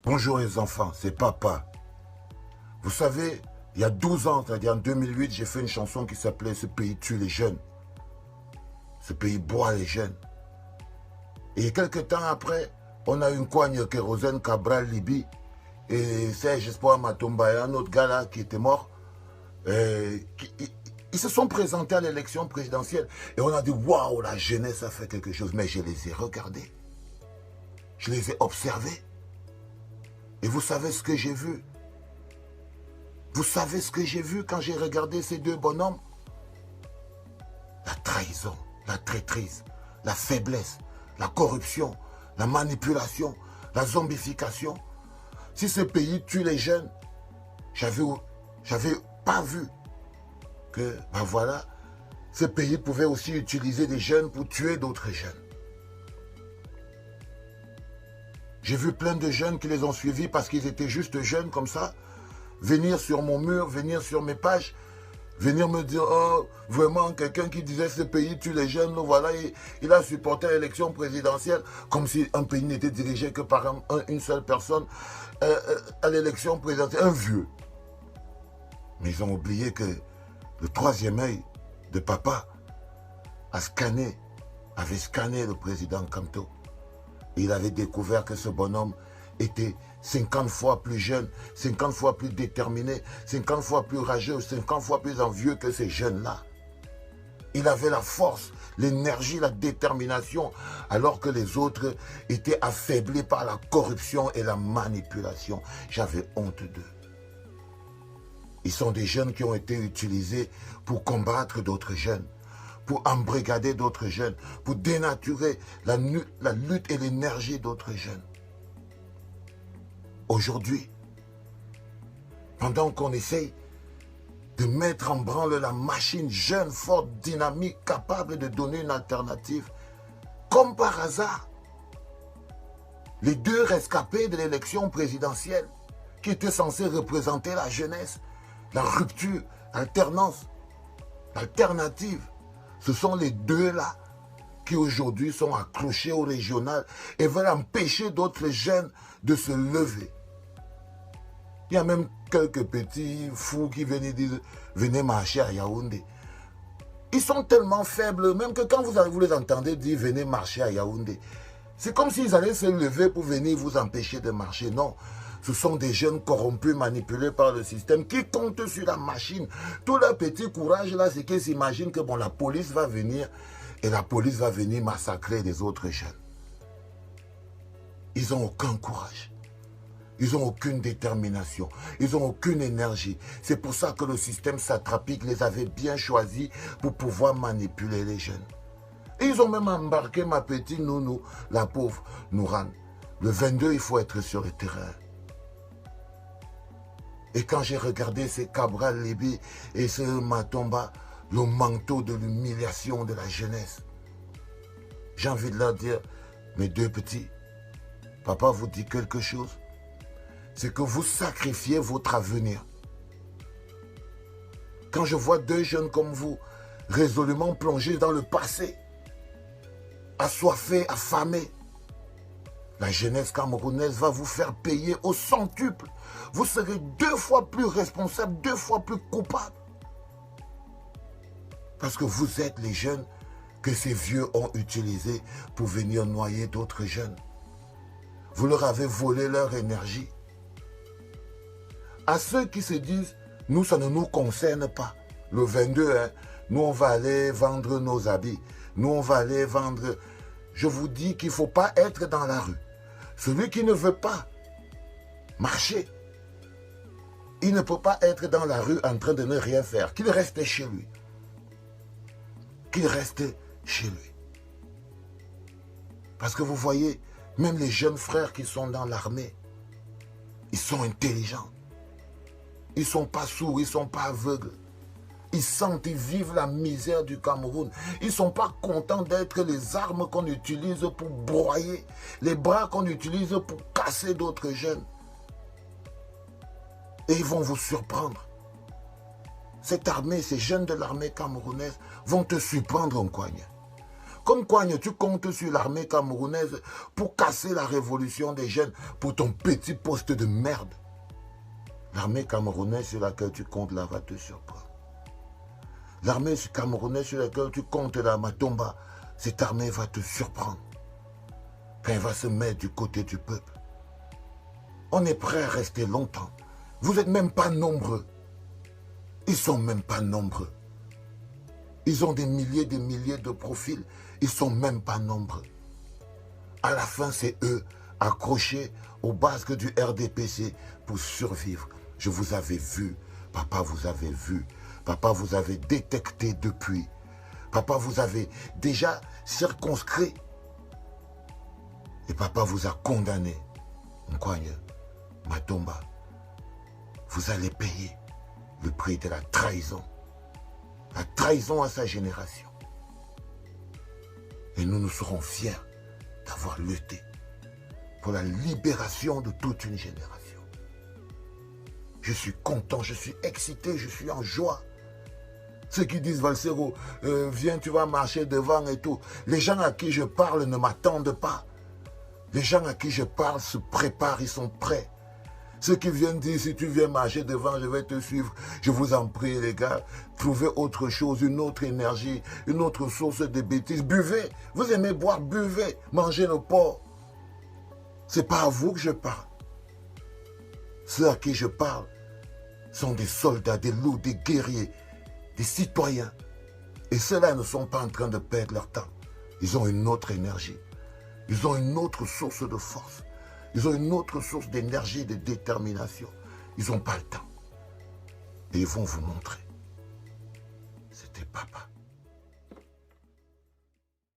Bonjour les enfants, c'est papa. Vous savez, il y a 12 ans, c'est-à-dire en 2008, j'ai fait une chanson qui s'appelait « Ce pays tue les jeunes ». Ce pays boit les jeunes. Et quelques temps après, on a une coigne kérosène Cabral Libye et Serge Espoir Matomba et un autre gars là qui était mort. Ils se sont présentés à l'élection présidentielle et on a dit « Waouh, la jeunesse a fait quelque chose ». Mais je les ai regardés. Je les ai observés. Et vous savez ce que j'ai vu? Vous savez ce que j'ai vu quand j'ai regardé ces deux bonhommes? La trahison, la traîtrise, la faiblesse, la corruption, la manipulation, la zombification. Si ce pays tue les jeunes, j'avais pas vu que, ben voilà, ce pays pouvait aussi utiliser des jeunes pour tuer d'autres jeunes. J'ai vu plein de jeunes qui les ont suivis parce qu'ils étaient juste jeunes comme ça, venir sur mon mur, venir sur mes pages, venir me dire, oh, vraiment, quelqu'un qui disait ce pays tue les jeunes, voilà, il a supporté l'élection présidentielle, comme si un pays n'était dirigé que par une seule personne à l'élection présidentielle, un vieux. Mais ils ont oublié que le troisième œil de papa avait scanné le président Kamto. Et il avait découvert que ce bonhomme était 50 fois plus jeune, 50 fois plus déterminé, 50 fois plus rageux, 50 fois plus envieux que ces jeunes-là. Il avait la force, l'énergie, la détermination, alors que les autres étaient affaiblis par la corruption et la manipulation. J'avais honte d'eux. Ils sont des jeunes qui ont été utilisés pour combattre d'autres jeunes, pour embrigader d'autres jeunes, pour dénaturer la lutte et l'énergie d'autres jeunes. Aujourd'hui, pendant qu'on essaye de mettre en branle la machine jeune, forte, dynamique, capable de donner une alternative, comme par hasard, les deux rescapés de l'élection présidentielle, qui étaient censés représenter la jeunesse, la rupture, l'alternance, l'alternative, ce sont les deux-là qui aujourd'hui sont accrochés au régional et veulent empêcher d'autres jeunes de se lever. Il y a même quelques petits fous qui viennent dire « Venez marcher à Yaoundé ». Ils sont tellement faibles, même que quand vous les entendez dire « Venez marcher à Yaoundé », c'est comme s'ils allaient se lever pour venir vous empêcher de marcher. Non, ce sont des jeunes corrompus, manipulés par le système, qui comptent sur la machine. Tout leur petit courage là, c'est qu'ils s'imaginent que bon, la police va venir et la police va venir massacrer les autres jeunes. Ils n'ont aucun courage. Ils n'ont aucune détermination. Ils n'ont aucune énergie. C'est pour ça que le système satrapique les avait bien choisis pour pouvoir manipuler les jeunes. Et ils ont même embarqué ma petite nounou, la pauvre Nouran. Le 22, il faut être sur le terrain. Et quand j'ai regardé ces Cabral Libye et ce Matomba, le manteau de l'humiliation de la jeunesse, j'ai envie de leur dire, mes deux petits, papa vous dit quelque chose, c'est que vous sacrifiez votre avenir. Quand je vois deux jeunes comme vous, résolument plongés dans le passé, assoiffés, affamés, la jeunesse camerounaise va vous faire payer au centuple. Vous serez 2 fois plus responsable, 2 fois plus coupable. Parce que vous êtes les jeunes que ces vieux ont utilisés pour venir noyer d'autres jeunes. Vous leur avez volé leur énergie. À ceux qui se disent, nous, ça ne nous concerne pas. Le 22, hein, nous, on va aller vendre nos habits. Nous, on va aller vendre... Je vous dis qu'il ne faut pas être dans la rue. Celui qui ne veut pas marcher, il ne peut pas être dans la rue en train de ne rien faire. Qu'il reste chez lui. Qu'il reste chez lui. Parce que vous voyez, même les jeunes frères qui sont dans l'armée, ils sont intelligents. Ils ne sont pas sourds, ils ne sont pas aveugles. Ils sentent, ils vivent la misère du Cameroun. Ils ne sont pas contents d'être les armes qu'on utilise pour broyer, les bras qu'on utilise pour casser d'autres jeunes. Et ils vont vous surprendre. Cette armée, ces jeunes de l'armée camerounaise vont te surprendre en coigne. Comme quoi, tu comptes sur l'armée camerounaise pour casser la révolution des jeunes pour ton petit poste de merde. L'armée camerounaise sur laquelle tu comptes là va te surprendre. L'armée camerounaise sur laquelle tu comptes la Matomba, cette armée va te surprendre. Quand elle va se mettre du côté du peuple. On est prêt à rester longtemps. Vous n'êtes même pas nombreux. Ils ne sont même pas nombreux. Ils ont des milliers de profils. Ils ne sont même pas nombreux. À la fin, c'est eux accrochés aux basques du RDPC pour survivre. Je vous avais vu. Papa vous avait vu. Papa vous avait détecté depuis. Papa vous avait déjà circonscrit. Et papa vous a condamné. Nkwanyo, Matomba, vous allez payer le prix de la trahison. La trahison à sa génération. Et nous serons fiers d'avoir lutté pour la libération de toute une génération. Je suis content, je suis excité, je suis en joie. Ceux qui disent, Valsero, viens, tu vas marcher devant et tout. Les gens à qui je parle ne m'attendent pas. Les gens à qui je parle se préparent, ils sont prêts. Ceux qui viennent dire, si tu viens marcher devant, je vais te suivre. Je vous en prie, les gars, trouvez autre chose, une autre énergie, une autre source de bêtises. Buvez. Vous aimez boire, buvez. Mangez le porc. Ce n'est pas à vous que je parle. Ceux à qui je parle sont des soldats, des loups, des guerriers, des citoyens. Et ceux-là ne sont pas en train de perdre leur temps. Ils ont une autre énergie. Ils ont une autre source de force. Ils ont une autre source d'énergie et de détermination. Ils n'ont pas le temps. Et ils vont vous montrer. C'était papa.